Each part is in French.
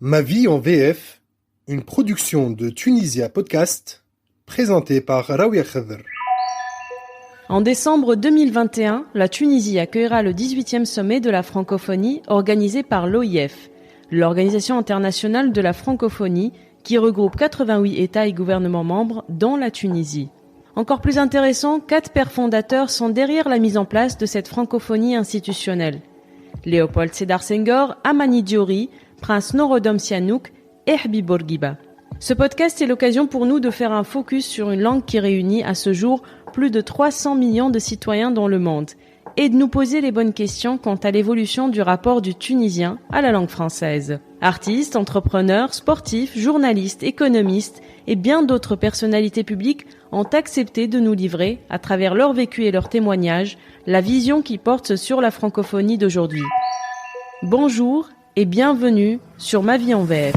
Ma vie en VF, une production de Tunisia Podcast, présentée par Raouia Khadr. En décembre 2021, la Tunisie accueillera le 18e sommet de la francophonie organisé par l'OIF, l'Organisation internationale de la francophonie, qui regroupe 88 États et gouvernements membres, dont la Tunisie. Encore plus intéressant, 4 pères fondateurs sont derrière la mise en place de cette francophonie institutionnelle. Léopold Sédar Senghor, Amani Diori, Prince Norodom Sihanouk et Habib Bourguiba. Ce podcast est l'occasion pour nous de faire un focus sur une langue qui réunit à ce jour plus de 300 millions de citoyens dans le monde et de nous poser les bonnes questions quant à l'évolution du rapport du tunisien à la langue française. Artistes, entrepreneurs, sportifs, journalistes, économistes et bien d'autres personnalités publiques ont accepté de nous livrer, à travers leur vécu et leurs témoignages, la vision qui porte sur la francophonie d'aujourd'hui. Bonjour et bienvenue sur Ma vie en VF.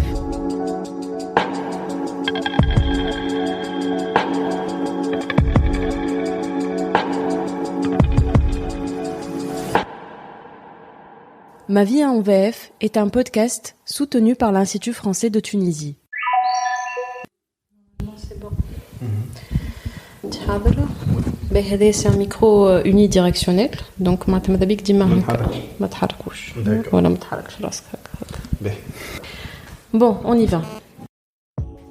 Ma vie en VF est un podcast soutenu par l'Institut français de Tunisie. C'est bon. C'est un micro unidirectionnel, donc ما بيك ديما ما تحركوش ولا ما تحركش راسك. Bon, on y va.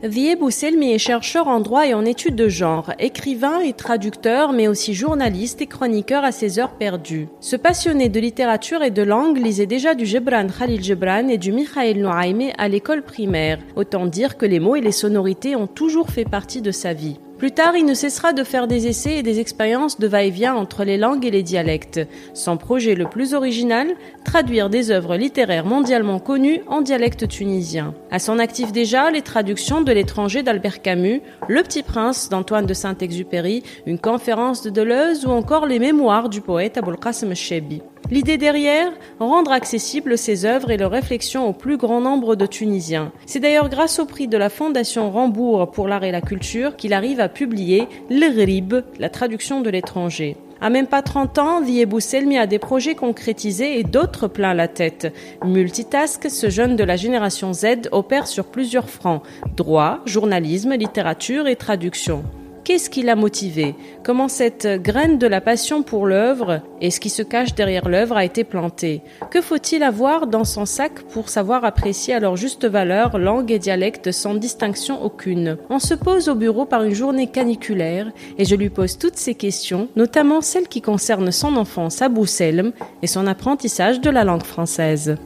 Dhieb Bousselmi est chercheur en droit et en études de genre, écrivain et traducteur, mais aussi journaliste et chroniqueur à ses heures perdues. Ce passionné de littérature et de langue lisait déjà du Gebran Khalil Gebran et du Mikhail Nouaimi à l'école primaire. Autant dire que les mots et les sonorités ont toujours fait partie de sa vie. Plus tard, il ne cessera de faire des essais et des expériences de va-et-vient entre les langues et les dialectes. Son projet le plus original, traduire des œuvres littéraires mondialement connues en dialecte tunisien. À son actif déjà, les traductions de l'étranger d'Albert Camus, Le Petit Prince d'Antoine de Saint-Exupéry, une conférence de Deleuze ou encore les mémoires du poète Aboul Qasim Chebi. L'idée derrière, rendre accessibles ces œuvres et leurs réflexions au plus grand nombre de Tunisiens. C'est d'ailleurs grâce au prix de la Fondation Rambourg pour l'art et la culture qu'il arrive à publier L'Ghrib, la traduction de l'étranger. À même pas 30 ans, Dhieb Bousselmi a des projets concrétisés et d'autres plein la tête. Multitask, ce jeune de la génération Z opère sur plusieurs fronts. Droit, journalisme, littérature et traduction. Qu'est-ce qui l'a motivé? Comment cette graine de la passion pour l'œuvre et ce qui se cache derrière l'œuvre a été planté? Que faut-il avoir dans son sac pour savoir apprécier à leur juste valeur langue et dialecte sans distinction aucune? On se pose au bureau par une journée caniculaire et je lui pose toutes ces questions, notamment celles qui concernent son enfance à Bousselm et son apprentissage de la langue française.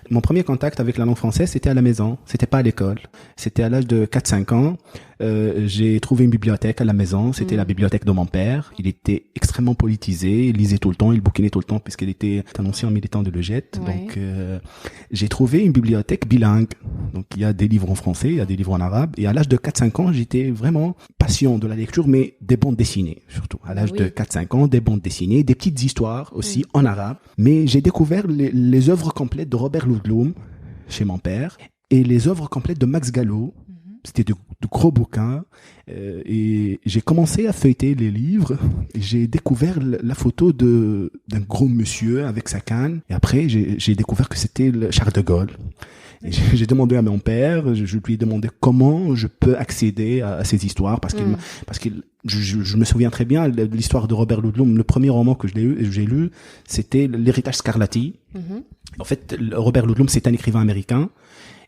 Mon premier contact avec la langue française, c'était à la maison, c'était pas à l'école. C'était à l'âge de 4-5 ans. J'ai trouvé une bibliothèque à la maison, c'était la bibliothèque de mon père. Il était extrêmement politisé, il lisait tout le temps, il bouquinait tout le temps puisqu'il était un ancien militant de l'EGET. Ouais. Donc j'ai trouvé une bibliothèque bilingue. Donc il y a des livres en français, il y a des livres en arabe. Et à l'âge de 4-5 ans, j'étais vraiment patient de la lecture, mais des bandes dessinées surtout. À l'âge de 4-5 ans, des bandes dessinées, des petites histoires aussi en arabe. Mais j'ai découvert les œuvres complètes de Robert Ludlum chez mon père et les œuvres complètes de Max Gallo. C'était de gros bouquins et j'ai commencé à feuilleter les livres. J'ai découvert la photo d'un gros monsieur avec sa canne et après j'ai découvert que c'était le Charles de Gaulle. Et j'ai demandé à mon père, je lui ai demandé comment je peux accéder à ces histoires parce que je me souviens très bien de l'histoire de Robert Ludlum. Le premier roman que j'ai lu, c'était L'Héritage Scarlatti. En fait, Robert Ludlum, c'est un écrivain américain.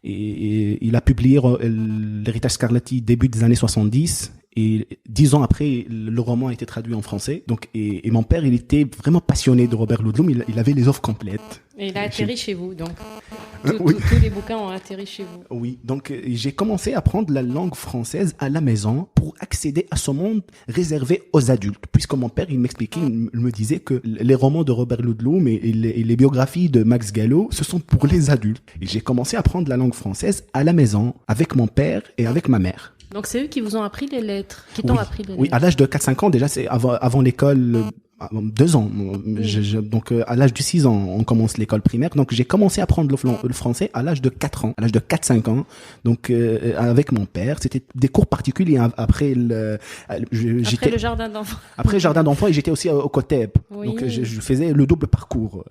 Et il a publié L'Héritage Scarlatti début des années 70 et 10 ans après le roman a été traduit en français. Donc et mon père, il était vraiment passionné de Robert Ludlum, il avait les œuvres complètes. Et il a atterri chez vous donc. Oui. Tous les bouquins ont atterri chez vous. Oui, donc j'ai commencé à apprendre la langue française à la maison pour accéder à ce monde réservé aux adultes. Puisque mon père, il m'expliquait, il me disait que les romans de Robert Ludlum et les biographies de Max Gallo, ce sont pour les adultes. Et j'ai commencé à apprendre la langue française à la maison avec mon père et avec ma mère. Donc c'est eux qui vous ont appris les lettres, qui t'ont appris les lettres. Oui, à l'âge de 4-5 ans, déjà, c'est avant l'école, 2 ans. Donc, à l'âge de 6 ans, on commence l'école primaire. Donc, j'ai commencé à apprendre le français à l'âge de 4 ans, à l'âge de 4-5 ans. Donc, avec mon père, c'était des cours particuliers. Après après le jardin d'enfants. Après le jardin d'enfants, et j'étais aussi au COTEB. Oui. Donc, je faisais le double parcours.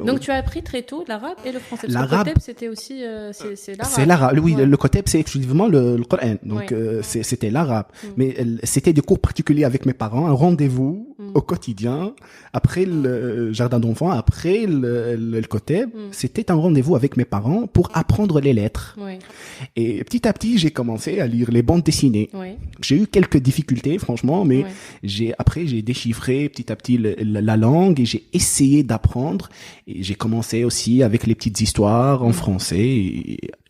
Donc, tu as appris très tôt l'arabe et le français. Parce L'arabe, que le COTEB, c'était aussi, c'est l'arabe. C'est l'arabe. Oui, Ouais. le COTEB, c'est exclusivement le Coran. Donc, c'était l'arabe. Mais c'était des cours particuliers avec mes parents, un rendez-vous au quotidien, après le jardin d'enfants, après le COTEB. C'était un rendez-vous avec mes parents pour apprendre les lettres. Oui. Et petit à petit, j'ai commencé à lire les bandes dessinées. Oui. J'ai eu quelques difficultés, franchement, mais Oui. après, j'ai déchiffré petit à petit la langue et j'ai essayé d'apprendre. Et j'ai commencé aussi avec les petites histoires en français.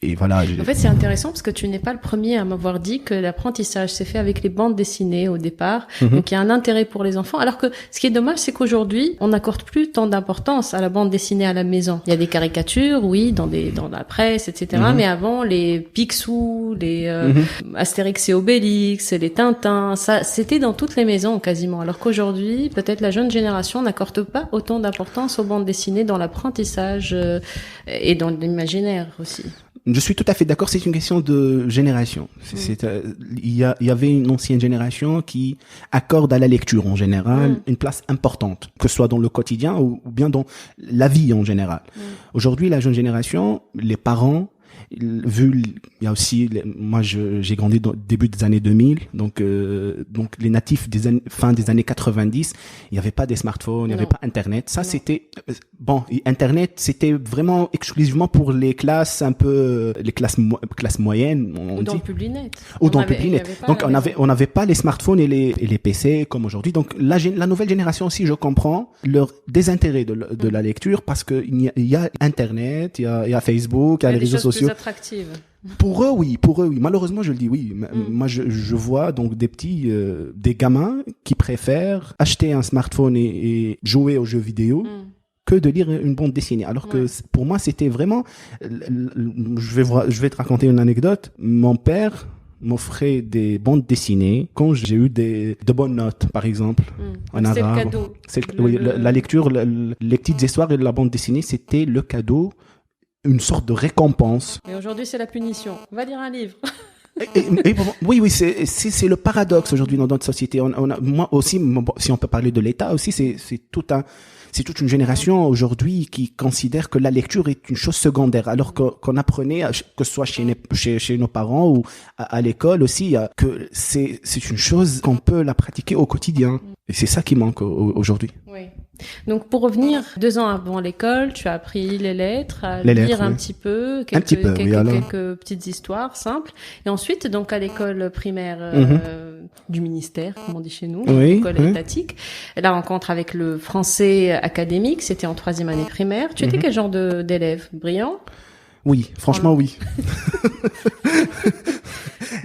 Et voilà. En fait, c'est intéressant parce que tu n'es pas le premier à m'avoir dit que l'apprentissage s'est fait avec les bandes dessinées au départ. Donc, il y a un intérêt pour les enfants. Alors que ce qui est dommage, c'est qu'aujourd'hui, on n'accorde plus tant d'importance à la bande dessinée à la maison. Il y a des caricatures, oui, dans la presse, etc. Mais avant, les Picsou, les Astérix et Obélix, les Tintins, ça, c'était dans toutes les maisons quasiment. Alors qu'aujourd'hui, peut-être la jeune génération n'accorde pas autant d'importance aux bandes dessinées dans l'apprentissage et dans l'imaginaire aussi. Je suis tout à fait d'accord, c'est une question de génération. Il y avait une ancienne génération qui accorde à la lecture en général une place importante, que ce soit dans le quotidien ou bien dans la vie en général. Aujourd'hui, la jeune génération, les parents, il y a aussi, moi j'ai grandi au début des années 2000, donc les natifs fin des années 90, il n'y avait pas des smartphones, il n'y avait pas Internet. Ça c'était Internet, c'était vraiment exclusivement pour les classes les classes moyennes, on Ou dit. dans le Publinet. Ou dans le Publinet. Donc on n'avait pas les smartphones et les PC comme aujourd'hui. Donc la nouvelle génération aussi, je comprends leur désintérêt de la lecture parce que il y a Internet, il y a Facebook, il y a les réseaux sociaux. Attractive. Pour eux, oui. Malheureusement, je le dis, oui. Moi, je vois donc des gamins qui préfèrent acheter un smartphone et jouer aux jeux vidéo que de lire une bande dessinée. Alors que pour moi, c'était vraiment, je vais te raconter une anecdote. Mon père m'offrait des bandes dessinées quand j'ai eu de bonnes notes, par exemple, en arabe. C'est le cadeau. La lecture, les petites histoires et la bande dessinée, c'était le cadeau. Une sorte de récompense. Et aujourd'hui, c'est la punition. Va lire un livre. Oui, c'est le paradoxe aujourd'hui dans notre société. Moi aussi, si on peut parler de l'État aussi, c'est toute une génération aujourd'hui qui considère que la lecture est une chose secondaire, alors qu'on apprenait, que ce soit chez nos parents ou à l'école aussi, que c'est une chose qu'on peut la pratiquer au quotidien. Et c'est ça qui manque aujourd'hui. Oui. Donc, pour revenir, 2 ans avant l'école, tu as appris les lettres, à lire un petit peu, quelques petites histoires simples. Et ensuite, donc, à l'école primaire du ministère, comme on dit chez nous, l'école étatique, la rencontre avec le français académique, c'était en 3e année primaire. Tu étais quel genre d'élève? Brillant? Oui, franchement, oui.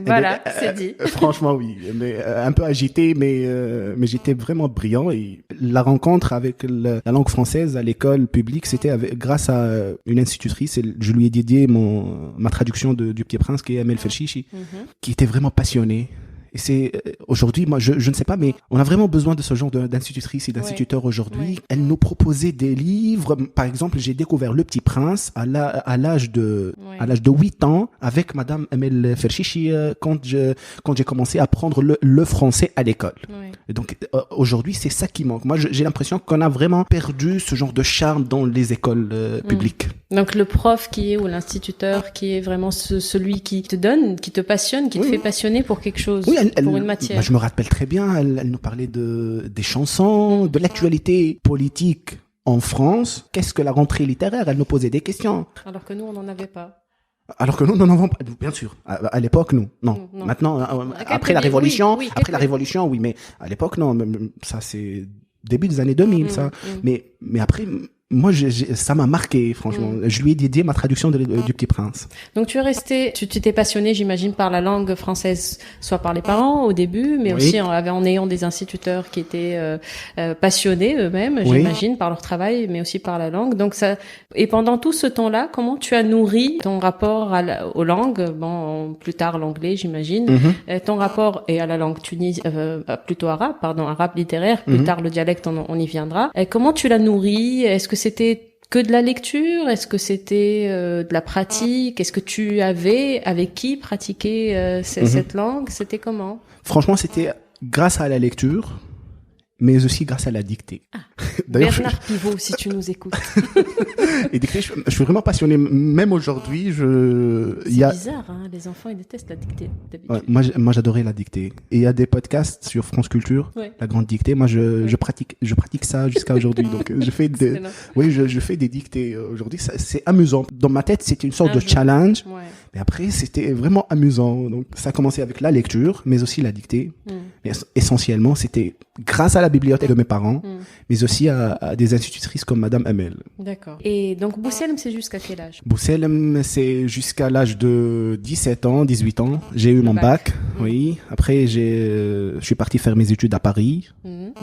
Voilà, c'est dit. Franchement, oui. Mais, un peu agité, mais j'étais vraiment brillant. Et la rencontre avec la langue française à l'école publique, c'était grâce à une institutrice. Je lui ai dédié ma traduction du Petit Prince, qui est Amel Felchichi, qui était vraiment passionnée. Et c'est aujourd'hui, moi, je ne sais pas, mais on a vraiment besoin de ce genre d'institutrices et d'instituteurs aujourd'hui. Elle nous proposait des livres. Par exemple, j'ai découvert Le Petit Prince à l'âge de 8 ans avec Madame Amel Ferchichi quand j'ai commencé à apprendre le français à l'école. Et donc aujourd'hui, c'est ça qui manque. Moi, j'ai l'impression qu'on a vraiment perdu ce genre de charme dans les écoles publiques. Donc le prof ou l'instituteur qui est vraiment celui qui te donne, qui te passionne, qui te fait passionner pour quelque chose. Pour une matière. Je me rappelle très bien, elle nous parlait des chansons, de l'actualité politique en France. Qu'est-ce que la rentrée littéraire? Elle nous posait des questions. Alors que nous, on n'en avait pas. Alors que nous n'en avons pas, bien sûr. À l'époque, nous, non. Maintenant, après la Révolution, la Révolution, oui, mais à l'époque, non. Ça, c'est début des années 2000, ça. Mais après, moi, ça m'a marqué, franchement. Je lui ai dédié ma traduction du Petit Prince. Donc tu es resté, tu t'es passionné, j'imagine, par la langue française, soit par les parents au début, mais aussi en ayant des instituteurs qui étaient passionnés eux-mêmes, j'imagine, par leur travail, mais aussi par la langue. Donc ça, et pendant tout ce temps-là, comment tu as nourri ton rapport aux langues, bon, plus tard l'anglais, j'imagine, ton rapport et à la langue plutôt arabe littéraire, plus tard le dialecte, on y viendra. Et comment tu l'as nourri? Est-ce que c'était que de la lecture? Est-ce que c'était de la pratique? Est-ce que tu avais avec qui pratiquer cette langue? C'était comment? Franchement, c'était grâce à la lecture, mais aussi grâce à la dictée. Ah, Bernard Pivot, si tu nous écoutes. Et dictée, je suis vraiment passionné. Même aujourd'hui, c'est bizarre, hein, les enfants, ils détestent la dictée, d'habitude. Ouais, moi, j'adorais la dictée. Et il y a des podcasts sur France Culture, la grande dictée. Moi, je pratique ça jusqu'à aujourd'hui. Donc, je fais je fais des dictées aujourd'hui. C'est amusant. Dans ma tête, c'était une sorte de challenge. Ouais. Mais après, c'était vraiment amusant. Donc, ça a commencé avec la lecture, mais aussi la dictée. Mais essentiellement, c'était grâce à la bibliothèque de mes parents, mais aussi à des institutrices comme Madame Hamel. D'accord. Et donc, Bousselm, c'est jusqu'à quel âge? Bousselm, c'est jusqu'à l'âge de 17 ans, 18 ans. J'ai eu mon bac. Oui. Après, je suis parti faire mes études à Paris,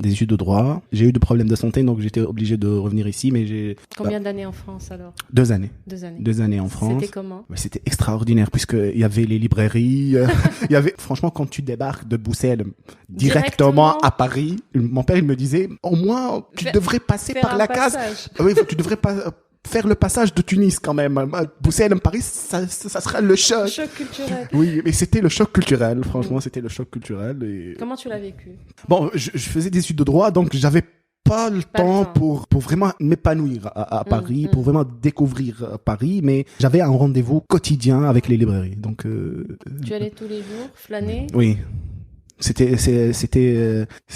des études de droit. J'ai eu des problèmes de santé, donc j'étais obligé de revenir ici, mais Combien d'années en France, alors? 2 années. 2 années en France. C'était comment? C'était extraordinaire, puisqu'il y avait les librairies, il y avait, franchement, quand tu débarques de Bousselm directement à Paris, mon père, il me disait, au moins, tu devrais passer par la case. Oui, tu devrais pas faire le passage de Tunis quand même. Bousselm, Paris, ça sera le choc. Le choc culturel. Oui, mais c'était le choc culturel. Franchement, c'était le choc culturel. Et... Comment tu l'as vécu? Bon, je faisais des études de droit, donc j'avais pas le temps pour vraiment m'épanouir à Paris, pour vraiment découvrir Paris, mais j'avais un rendez-vous quotidien avec les librairies. Donc, tu allais tous les jours flâner? Oui. C'était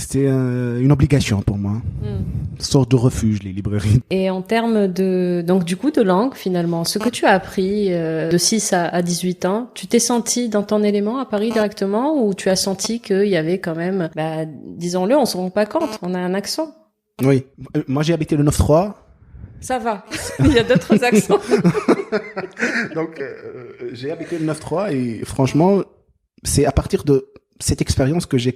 une obligation pour moi. Une sorte de refuge, les librairies. Et en termes de langue, finalement, ce que tu as appris de 6 à 18 ans, tu t'es senti dans ton élément à Paris directement, ou tu as senti qu'il y avait quand même, disons-le, on se rend pas compte, on a un accent? Oui. Moi, j'ai habité le 9-3. Ça va. Il y a d'autres accents. Donc, j'ai habité le 9-3 et franchement, c'est à partir de cette expérience que j'ai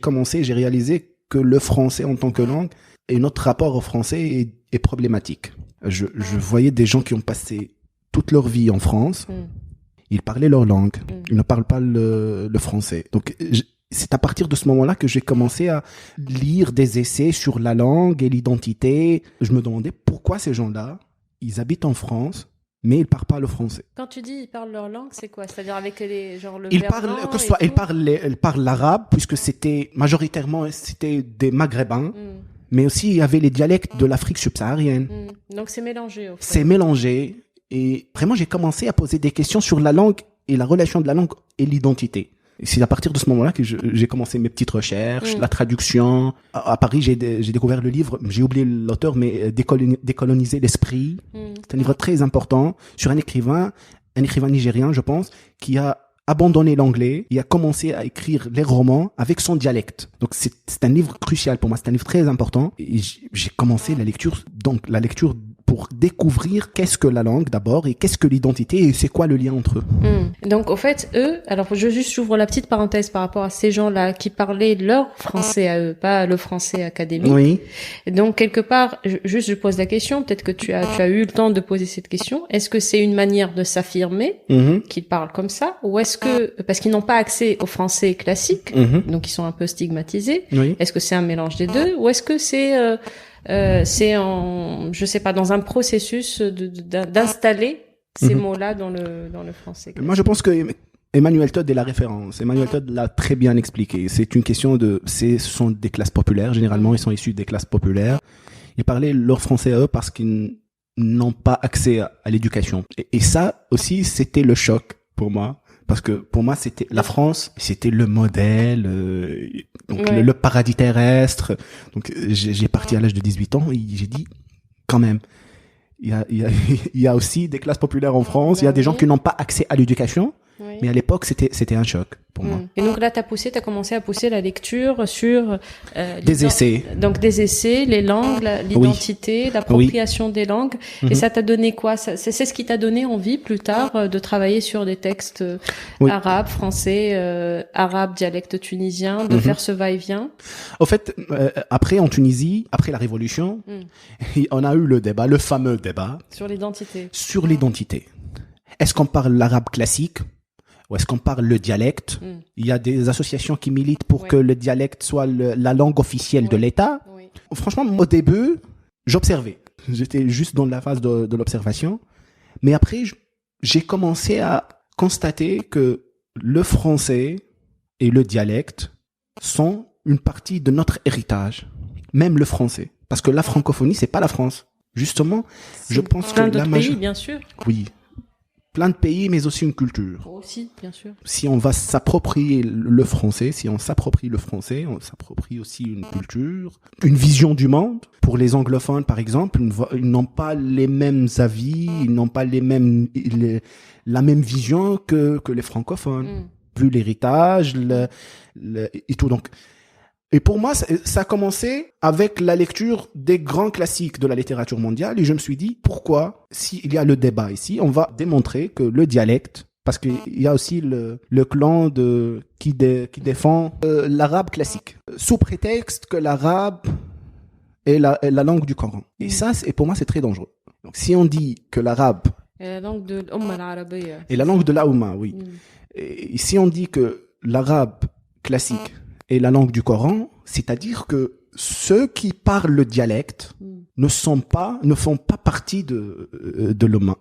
réalisé que le français en tant que langue et notre rapport au français est problématique. Je voyais des gens qui ont passé toute leur vie en France, ils parlaient leur langue, ils ne parlent pas le français. Donc, c'est à partir de ce moment-là que j'ai commencé à lire des essais sur la langue et l'identité. Je me demandais pourquoi ces gens-là, ils habitent en France, mais ils parlent pas le français. Quand tu dis ils parlent leur langue, c'est quoi? C'est-à-dire avec le ils parlent l'arabe, puisque c'était majoritairement des Maghrébins, mais aussi il y avait les dialectes de l'Afrique subsaharienne. Donc c'est mélangé au fait. C'est mélangé, et vraiment j'ai commencé à poser des questions sur la langue et la relation de la langue et l'identité. Et c'est à partir de ce moment-là que j'ai commencé mes petites recherches, la traduction. À Paris, j'ai découvert le livre, j'ai oublié l'auteur, mais Décoloniser l'esprit. C'est un livre très important sur un écrivain nigérien, je pense, qui a abandonné l'anglais et a commencé à écrire les romans avec son dialecte. Donc c'est un livre crucial pour moi, c'est un livre très important. Et j'ai commencé la lecture pour découvrir qu'est-ce que la langue d'abord et qu'est-ce que l'identité et c'est quoi le lien entre eux. Donc au fait, alors j'ouvre la petite parenthèse par rapport à ces gens-là qui parlaient leur français à eux, pas le français académique. Oui. Donc quelque part, je pose la question, peut-être que tu as eu le temps de poser cette question, est-ce que c'est une manière de s'affirmer qu'ils parlent comme ça, ou est-ce que, parce qu'ils n'ont pas accès au français classique, donc ils sont un peu stigmatisés, est-ce que c'est un mélange des deux, ou est-ce que c'est je sais pas, dans un processus d'installer ces mots-là dans le français. Moi, je pense que Emmanuel Todd est la référence. Emmanuel Todd l'a très bien expliqué. C'est une question ce sont des classes populaires. Généralement, ils sont issus des classes populaires. Ils parlaient leur français à eux parce qu'ils n'ont pas accès à l'éducation. Et ça aussi, c'était le choc pour moi. Parce que pour moi, c'était la France, c'était le modèle, le paradis terrestre. Donc j'ai parti à l'âge de 18 ans et j'ai dit quand même, il y a aussi des classes populaires en France, il y a des gens qui n'ont pas accès à l'éducation, Mais à l'époque, c'était un choc pour moi. Et donc là, t'as commencé à pousser la lecture sur Des essais. Donc des essais, les langues, l'identité, l'appropriation des langues. Et ça t'a donné quoi? C'est ce qui t'a donné envie plus tard de travailler sur des textes arabes, français, arabes, dialecte tunisien, de faire ce va-et-vient. Au fait, après en Tunisie, après la révolution, on a eu le débat, le fameux débat sur l'identité. Sur l'identité. Est-ce qu'on parle l'arabe classique ou est-ce qu'on parle le dialecte? Il y a des associations qui militent pour que le dialecte soit la langue officielle de l'État. Franchement, au début, j'observais. J'étais juste dans la phase de l'observation. Mais après, j'ai commencé à constater que le français et le dialecte sont une partie de notre héritage. Même le français. Parce que la francophonie, c'est pas la France. Justement, je pense que la pays, bien sûr. Oui. Plein de pays, mais aussi une culture. Aussi, bien sûr. Si on va s'approprier le français, on s'approprie aussi une culture, une vision du monde. Pour les anglophones, par exemple, ils n'ont pas les mêmes avis, ils n'ont pas la même vision que les francophones. Plus l'héritage, et tout. Donc, et pour moi, ça a commencé avec la lecture des grands classiques de la littérature mondiale et je me suis dit, pourquoi, s'il y a le débat ici, on va démontrer que le dialecte, parce qu'il y a aussi le clan qui défend l'arabe classique, sous prétexte que l'arabe est la langue du Coran. Et ça, pour moi, c'est très dangereux. Donc, si on dit que l'arabe est la langue de l'Oumma al-Arabiyya. Et la langue de l'Oumma, oui. Et si on dit que l'arabe classique et la langue du Coran, c'est-à-dire que ceux qui parlent le dialecte ne font pas partie de l'Oumma.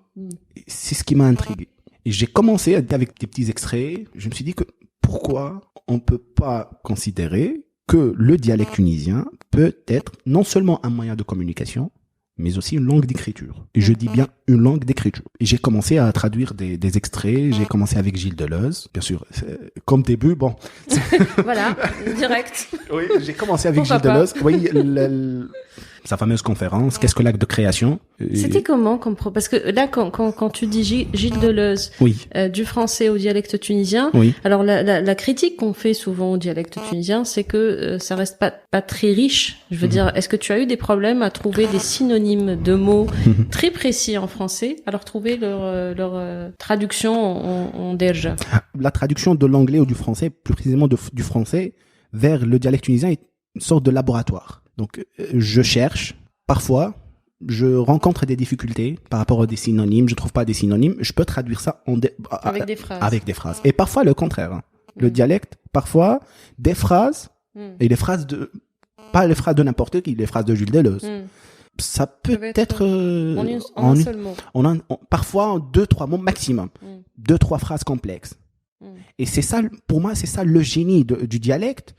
C'est ce qui m'a intrigué. Et j'ai commencé avec des petits extraits. Je me suis dit que pourquoi on peut pas considérer que le dialecte tunisien peut être non seulement un moyen de communication, mais aussi une langue d'écriture. Et je dis bien une langue d'écriture. Et j'ai commencé à traduire des extraits. J'ai commencé avec Gilles Deleuze, bien sûr. Comme début, bon. Voilà, direct. Oui, j'ai commencé avec Gilles Deleuze. Oui, sa fameuse conférence, qu'est-ce que l'acte de création? C'était comment parce que là, quand tu dis Gilles Deleuze, du français au dialecte tunisien, alors la critique qu'on fait souvent au dialecte tunisien, c'est que ça reste pas très riche. Je veux dire, est-ce que tu as eu des problèmes à trouver des synonymes de mots très précis en français, alors trouver leur traduction en derja? La traduction de l'anglais ou du français, plus précisément du français, vers le dialecte tunisien est une sorte de laboratoire. Donc, je cherche. Parfois, je rencontre des difficultés par rapport à des synonymes. Je trouve pas des synonymes. Je peux traduire ça avec des phrases. Avec des phrases. Et parfois, le contraire. Le dialecte, parfois, des phrases, et les phrases pas les phrases de n'importe qui, les phrases de Gilles Deleuze. Ça peut être en un seul mot. Parfois, en 2-3 mots maximum. 2-3 phrases complexes. Et c'est ça, pour moi, c'est ça le génie du dialecte.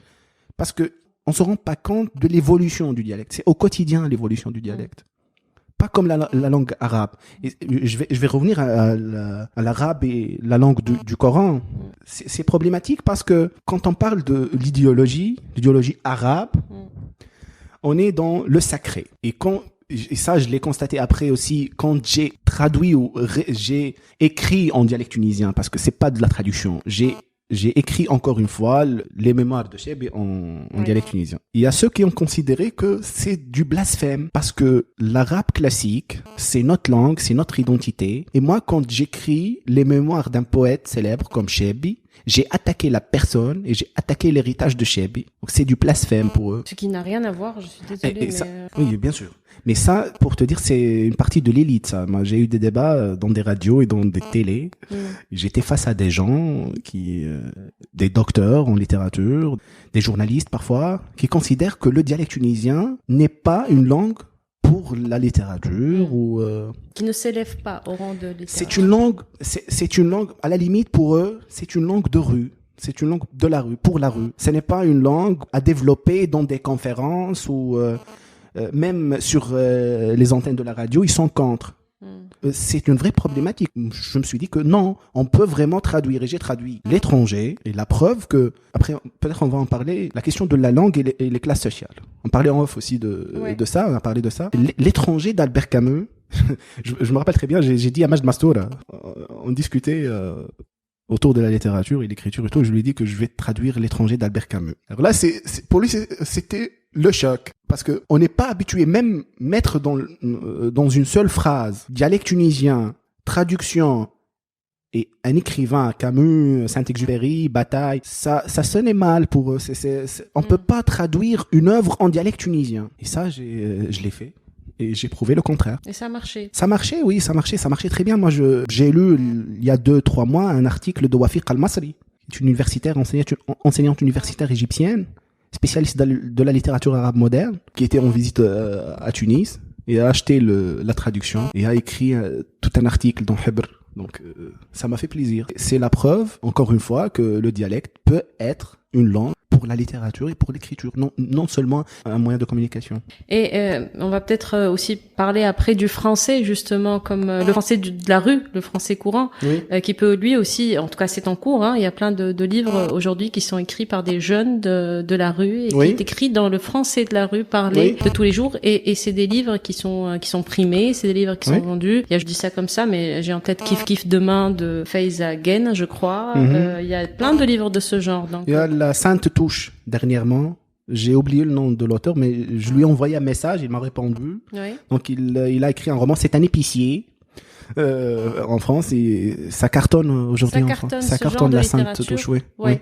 Parce que on se rend pas compte de l'évolution du dialecte. C'est au quotidien l'évolution du dialecte. Pas comme la langue arabe. Et je vais revenir à l'arabe et la langue du Coran. C'est problématique parce que quand on parle de l'idéologie arabe, on est dans le sacré. Et ça, je l'ai constaté après aussi quand j'ai traduit ou j'ai écrit en dialecte tunisien, parce que c'est pas de la traduction. J'ai écrit encore une fois les mémoires de Cheb en dialecte tunisien. Il y a ceux qui ont considéré que c'est du blasphème parce que l'arabe classique, c'est notre langue, c'est notre identité. Et moi, quand j'écris les mémoires d'un poète célèbre comme Chebi, j'ai attaqué la personne et j'ai attaqué l'héritage de Chebi. Donc c'est du blasphème pour eux. Ce qui n'a rien à voir, je suis désolée. Oui, bien sûr. Mais ça, pour te dire, c'est une partie de l'élite, ça. Moi, j'ai eu des débats dans des radios et dans des télés. J'étais face à des gens des docteurs en littérature, des journalistes parfois, qui considèrent que le dialecte tunisien n'est pas une langue pour la littérature ou qui ne s'élève pas au rang de littérature. C'est une langue, à la limite pour eux, c'est une langue de rue. C'est une langue de la rue, pour la rue. Ce n'est pas une langue à développer dans des conférences ou même sur les antennes de la radio, ils sont contre. C'est une vraie problématique. Je me suis dit que non, on peut vraiment traduire. Et j'ai traduit l'étranger. Et la preuve que, après, peut-être on va en parler, la question de la langue et les classes sociales. On parlait en off aussi de ça, on a parlé de ça. L'étranger d'Albert Camus, je me rappelle très bien, j'ai dit à Majd Mastoura, on discutait autour de la littérature et l'écriture et tout. Je lui ai dit que je vais traduire L'étranger d'Albert Camus. Alors là, pour lui, c'était le choc. Parce que on n'est pas habitué, même mettre dans une seule phrase, dialecte tunisien, traduction, et un écrivain, Camus, Saint-Exupéry, Bataille, ça sonnait mal pour eux. On peut pas traduire une œuvre en dialecte tunisien. Et ça, je l'ai fait. Et j'ai prouvé le contraire. Et ça a marché. Ça marchait, oui, ça marchait très bien. Moi, j'ai lu, il y a 2-3 mois, un article de Wafiq Al-Masri, qui est une enseignante universitaire égyptienne, spécialiste de la littérature arabe moderne, qui était en visite à Tunis, et a acheté la traduction, et a écrit tout un article dans Hibr. Donc, ça m'a fait plaisir. C'est la preuve, encore une fois, que le dialecte peut être une langue pour la littérature et pour l'écriture, non seulement un moyen de communication. Et on va peut-être aussi parler après du français, justement, comme le français de la rue, le français courant, oui. Qui peut lui aussi, en tout cas c'est en cours, hein, il y a plein de livres aujourd'hui qui sont écrits par des jeunes de la rue, et oui. Qui est écrit dans le français de la rue, parlé oui. De tous les jours, et c'est des livres qui sont primés, c'est des livres qui sont vendus. Je dis ça comme ça, mais j'ai en tête Kif Kif Demain de Faiza Gen, je crois. Il y a plein de livres de ce genre. Donc, il y a La Sainte Touche, dernièrement. J'ai oublié le nom de l'auteur, mais je lui ai envoyé un message, il m'a répondu. Oui. Donc il a écrit un roman, c'est un épicier en France, et ça cartonne aujourd'hui en France. Ça cartonne La Sainte Touche, oui. Oui.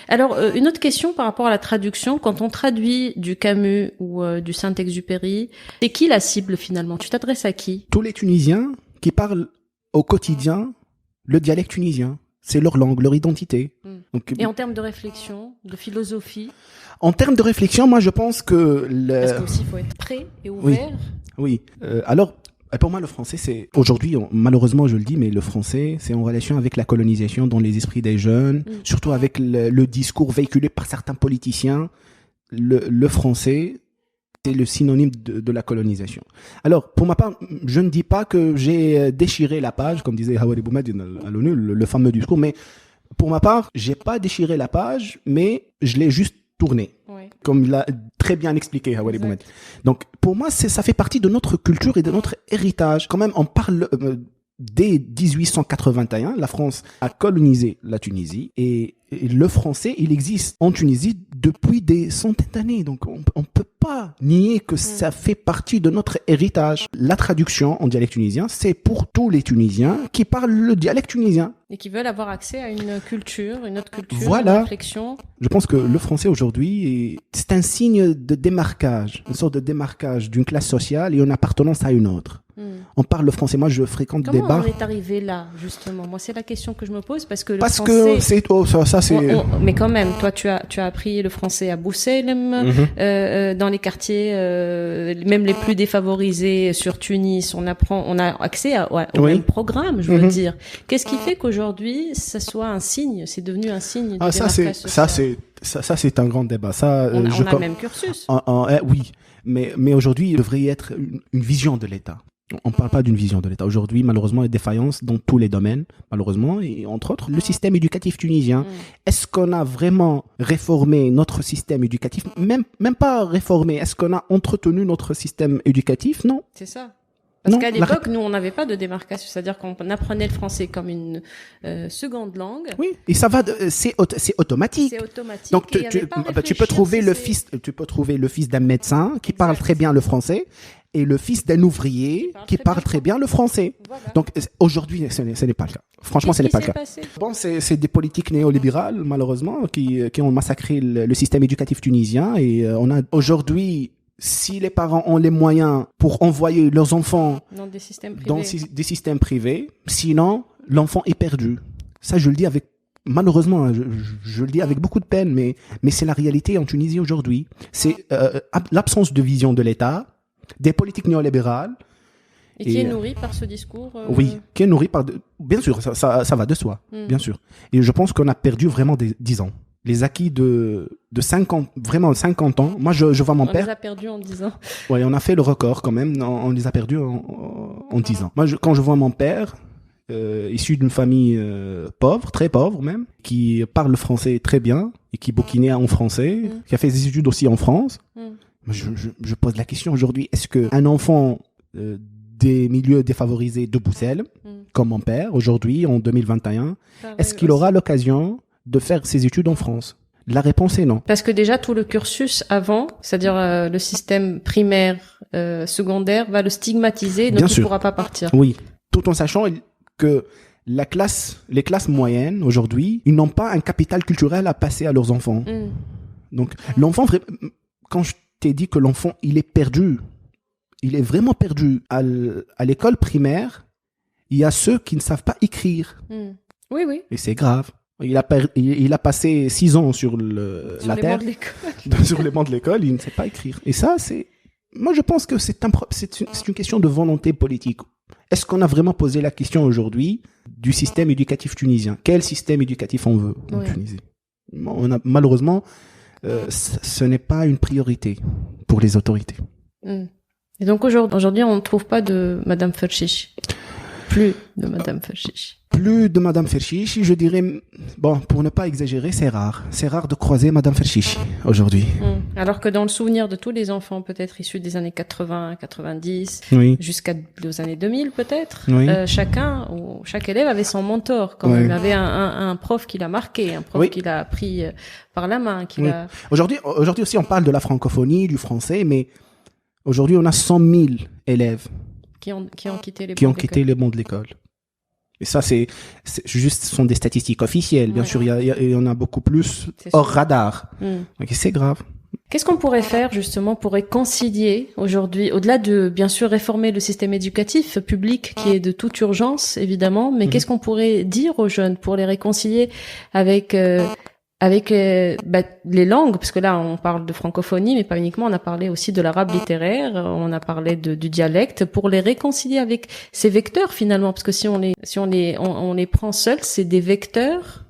Alors, une autre question par rapport à la traduction. Quand on traduit du Camus ou du Saint-Exupéry, c'est qui la cible finalement? Tu t'adresses à qui? Tous les Tunisiens qui parlent au quotidien le dialecte tunisien. C'est leur langue, leur identité. Donc, et en termes de réflexion, de philosophie? En termes de réflexion, moi je pense que... Parce qu'aussi il faut être prêt et ouvert. Oui. Alors, pour moi le français, c'est... Aujourd'hui, malheureusement je le dis, mais le français, c'est en relation avec la colonisation dans les esprits des jeunes, surtout avec le discours véhiculé par certains politiciens. Le français... c'est le synonyme de la colonisation. Alors, pour ma part, je ne dis pas que j'ai déchiré la page, comme disait Hawari Boumediene à l'ONU, le fameux discours, mais pour ma part, j'ai pas déchiré la page, mais je l'ai juste tournée. Oui. Comme il a très bien expliqué Hawari Boumediene. Donc, pour moi, ça fait partie de notre culture et de notre héritage. Quand même, on parle... Dès 1881, la France a colonisé la Tunisie, et le français, il existe en Tunisie depuis des centaines d'années. Donc, on peut pas nier que ça fait partie de notre héritage. La traduction en dialecte tunisien, c'est pour tous les Tunisiens qui parlent le dialecte tunisien. Et qui veulent avoir accès à une autre culture, voilà. Une réflexion. Je pense que le français aujourd'hui, c'est un signe de démarquage, une sorte de démarquage d'une classe sociale et une appartenance à une autre. On parle le français. Moi, je fréquente des bars. Comment on est arrivé là, justement? Moi, c'est la question que je me pose, parce que le français... que c'est... ça, c'est... mais quand même, toi, tu as appris le français à Bousselem, dans les quartiers, même les plus défavorisés sur Tunis, on a accès au même programme, je veux dire. Qu'est-ce qui fait qu'aujourd'hui, ça soit un signe, c'est devenu un signe de démarcation sociale? Ça, c'est un grand débat. Ça, on a le même cursus. Oui, mais aujourd'hui, il devrait y être une vision de l'État. On ne parle pas d'une vision de l'État. Aujourd'hui, malheureusement, il y a des défaillances dans tous les domaines, malheureusement, et entre autres, le système éducatif tunisien. Est-ce qu'on a vraiment réformé notre système éducatif? Même pas réformé. Est-ce qu'on a entretenu notre système éducatif? Non. C'est ça. Parce qu'à l'époque, nous, on n'avait pas de démarcation. C'est-à-dire qu'on apprenait le français comme une seconde langue. Oui, et ça va, c'est automatique. C'est automatique. Donc, tu peux trouver le fils d'un médecin qui parle très bien le français, et le fils d'un ouvrier qui parle très bien le français. Voilà. Donc, aujourd'hui, ce n'est pas le cas. Franchement, ce n'est pas le cas. Bon, c'est des politiques néolibérales, malheureusement, qui ont massacré le système éducatif tunisien, et on a aujourd'hui... Si les parents ont les moyens pour envoyer leurs enfants dans des systèmes privés, sinon l'enfant est perdu. Ça, je le dis malheureusement, je le dis avec beaucoup de peine, mais c'est la réalité en Tunisie aujourd'hui. C'est l'absence de vision de l'État, des politiques néolibérales. Et qui est nourri par ce discours Oui, qui est nourri par... Bien sûr, ça va de soi, bien sûr. Et je pense qu'on a perdu vraiment 10 ans. Les acquis de 50, vraiment 50 ans. Moi, je vois mon père. On les a perdus en 10 ans. Ouais, on a fait le record quand même. On les a perdus en 10 ans. Moi, quand je vois mon père, issu d'une famille pauvre, très pauvre même, qui parle le français très bien et qui bouquinait en français, qui a fait des études aussi en France. Je pose la question aujourd'hui, est-ce qu'un enfant des milieux défavorisés de Boussel, comme mon père, aujourd'hui, en 2021, est-ce qu'il aura l'occasion de faire ses études en France? La réponse est non. Parce que déjà, tout le cursus avant, c'est-à-dire le système primaire, secondaire, va le stigmatiser, donc il ne pourra pas partir. Oui, tout en sachant que les classes moyennes, aujourd'hui, ils n'ont pas un capital culturel à passer à leurs enfants. Donc, l'enfant, quand je t'ai dit que l'enfant, il est perdu, il est vraiment perdu. À l'école primaire, il y a ceux qui ne savent pas écrire. Oui, oui. Et c'est grave. Il a passé 6 ans sur la terre, sur les bancs de l'école, il ne sait pas écrire. Et ça, moi je pense que c'est une question de volonté politique. Est-ce qu'on a vraiment posé la question aujourd'hui du système éducatif tunisien? Quel système éducatif on veut en Tunisie? Malheureusement, ce n'est pas une priorité pour les autorités. Et donc aujourd'hui, on ne trouve pas de Madame Ferchichi. Plus de Madame Ferchichi. Plus de Madame Ferchichi, je dirais, bon, pour ne pas exagérer, c'est rare. C'est rare de croiser Madame Ferchichi aujourd'hui. Alors que dans le souvenir de tous les enfants, peut-être issus des années 80, 90, jusqu'aux années 2000 peut-être, chaque élève avait son mentor. Quand même. Il avait un prof qui l'a marqué, un prof qui l'a pris par la main. Aujourd'hui aussi, on parle de la francophonie, du français, mais aujourd'hui, on a 100 000 élèves qui ont quitté les bancs de l'école. Et ça, ce sont des statistiques officielles. Bien sûr, il y en a beaucoup plus hors radar. Donc, c'est grave. Qu'est-ce qu'on pourrait faire, justement, pour réconcilier aujourd'hui, au-delà de, bien sûr, réformer le système éducatif public, qui est de toute urgence, évidemment, mais qu'est-ce qu'on pourrait dire aux jeunes pour les réconcilier avec les langues, parce que là on parle de francophonie, mais pas uniquement, on a parlé aussi de l'arabe littéraire, on a parlé du dialecte, pour les réconcilier avec ces vecteurs finalement, parce que si on les prend seuls, c'est des vecteurs,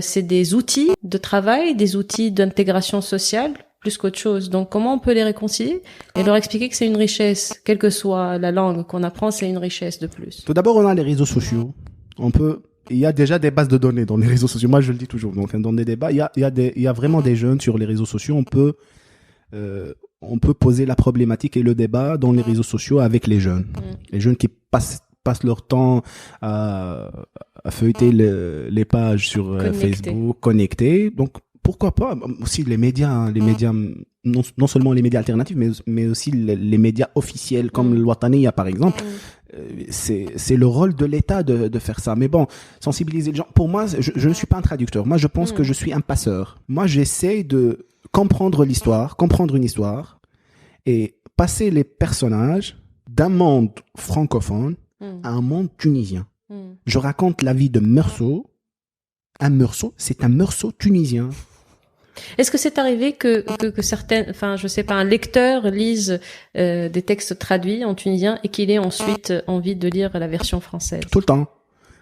c'est des outils de travail, des outils d'intégration sociale, plus qu'autre chose. Donc comment on peut les réconcilier et leur expliquer que c'est une richesse, quelle que soit la langue qu'on apprend, c'est une richesse de plus. Tout d'abord, on a les réseaux sociaux. Il y a déjà des bases de données dans les réseaux sociaux. Moi, je le dis toujours. Donc, dans des débats, il y a vraiment des jeunes sur les réseaux sociaux. On peut poser la problématique et le débat dans les réseaux sociaux avec les jeunes. Les jeunes qui passent leur temps à feuilleter les pages sur Facebook, connectés. Donc, pourquoi pas aussi les médias, non seulement les médias alternatifs, mais aussi les médias officiels comme le Wataniya, par exemple. C'est le rôle de l'État de faire ça. Mais bon, sensibiliser les gens. Pour moi, je ne suis pas un traducteur. Moi, je pense que je suis un passeur. Moi, j'essaie de comprendre une histoire et passer les personnages d'un monde francophone à un monde tunisien. Je raconte la vie de Meursault. Un Meursault, c'est un Meursault tunisien. Est-ce que c'est arrivé que un lecteur lise des textes traduits en tunisien et qu'il ait ensuite envie de lire la version française? Tout le temps.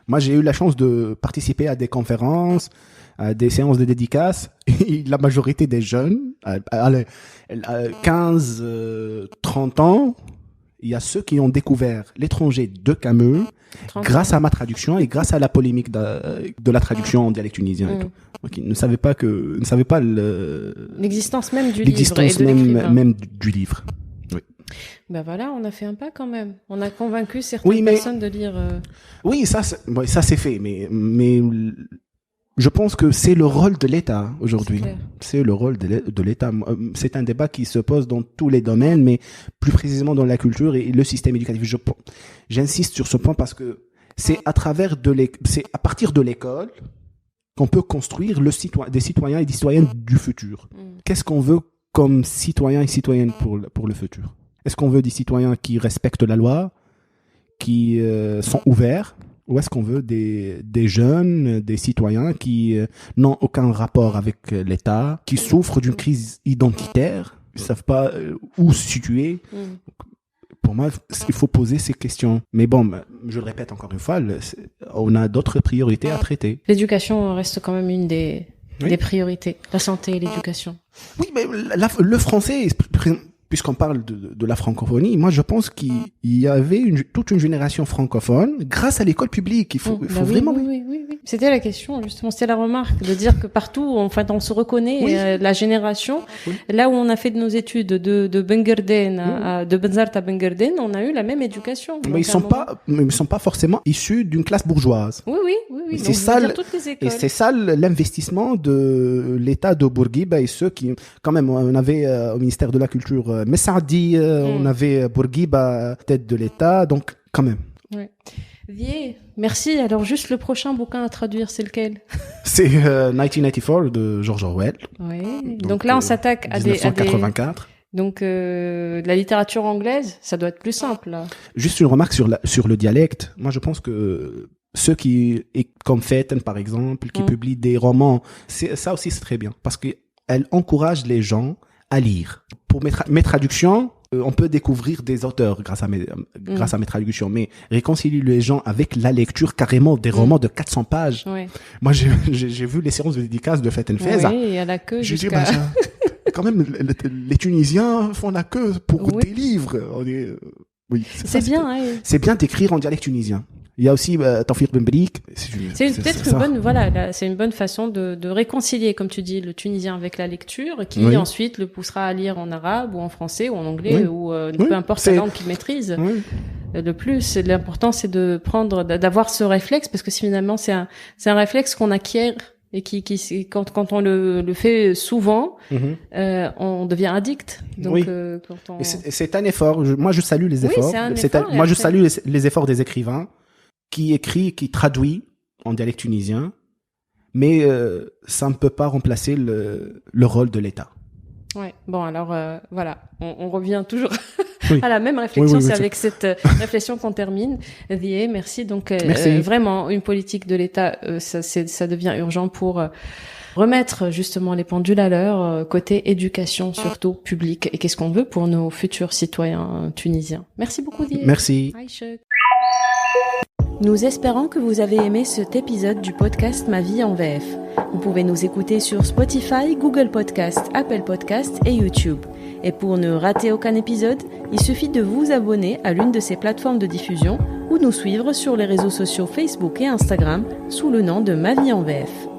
Moi, j'ai eu la chance de participer à des conférences, à des séances de dédicaces. Et la majorité des jeunes, à 15, 30 ans, il y a ceux qui ont découvert l'étranger de Camus grâce à ma traduction et grâce à la polémique de la traduction en dialecte tunisien. Donc, ils ne savaient pas l'existence même du livre et de l'écrivain. Même du livre. Oui. Ben voilà, on a fait un pas quand même. On a convaincu certaines personnes de lire. Oui, ça c'est fait, mais je pense que c'est le rôle de l'État aujourd'hui. C'est le rôle de l'État. C'est un débat qui se pose dans tous les domaines, mais plus précisément dans la culture et le système éducatif. J'insiste sur ce point parce que c'est à partir de l'école qu'on peut construire des citoyens et des citoyennes du futur. Qu'est-ce qu'on veut comme citoyens et citoyennes pour le futur? Est-ce qu'on veut des citoyens qui respectent la loi, qui sont ouverts? Ou est-ce qu'on veut des jeunes, des citoyens qui n'ont aucun rapport avec l'État, qui souffrent d'une crise identitaire, ils ne savent pas où se situer? Pour moi, il faut poser ces questions. Mais bon, je le répète encore une fois, on a d'autres priorités à traiter. L'éducation reste quand même une des priorités. La santé et l'éducation. Oui, mais le français, puisqu'on parle de la francophonie, moi je pense qu'il y avait toute une génération francophone grâce à l'école publique. Il faut vraiment. Oui. C'était la question, justement, c'était la remarque de dire que partout, en fait, on se reconnaît la génération. Oui. Là où on a fait de nos études de Benguerden de Benzart à Benguerden, on a eu la même éducation. Mais ils sont pas forcément issus d'une classe bourgeoise. Oui. C'est ça, et c'est ça l'investissement de l'État de Bourguiba et ceux qui, quand même, on avait au ministère de la Culture Messaadi, on avait Bourguiba tête de l'État, donc quand même. Oui. Vier, merci. Alors juste le prochain bouquin à traduire, c'est lequel? C'est 1984 de George Orwell. Oui. Donc là, on s'attaque à 1984. Donc la littérature anglaise, ça doit être plus simple. Là. Juste une remarque sur le dialecte. Moi, je pense que ceux comme Fetten par exemple, qui publient des romans, ça aussi c'est très bien parce qu'elle encourage les gens à lire. Pour mes traductions, on peut découvrir des auteurs grâce à mes traductions, mais réconcilier les gens avec la lecture carrément des romans de 400 pages. Ouais. Moi, j'ai vu les séances de dédicaces de Fetten Feza. Oui, et à la queue j'ai dit, quand même, les Tunisiens font la queue pour des livres. C'est bien. Hein. C'est bien d'écrire en dialecte tunisien. Il y a aussi Tawfiq Ben Brik. C'est une bonne façon de réconcilier, comme tu dis, le tunisien avec la lecture, qui ensuite le poussera à lire en arabe ou en français ou en anglais ou peu importe la langue qu'il maîtrise. Oui. L'important c'est d'avoir ce réflexe parce que finalement c'est un réflexe qu'on acquiert et qui quand on le fait souvent, on devient addict. Donc c'est un effort. Moi je salue les efforts. Moi je salue les efforts des écrivains qui traduit en dialecte tunisien, mais ça ne peut pas remplacer le rôle de l'État. Ouais. Bon, alors voilà, on revient toujours à la même réflexion. C'est avec cette réflexion qu'on termine. Vier, merci. Donc vraiment, une politique de l'État, ça devient urgent pour remettre justement les pendules à l'heure côté éducation, surtout publique. Et qu'est-ce qu'on veut pour nos futurs citoyens tunisiens. Merci beaucoup, Vier. Merci. Nous espérons que vous avez aimé cet épisode du podcast Ma vie en VF. Vous pouvez nous écouter sur Spotify, Google Podcast, Apple Podcast et YouTube. Et pour ne rater aucun épisode, il suffit de vous abonner à l'une de ces plateformes de diffusion ou nous suivre sur les réseaux sociaux Facebook et Instagram sous le nom de Ma vie en VF.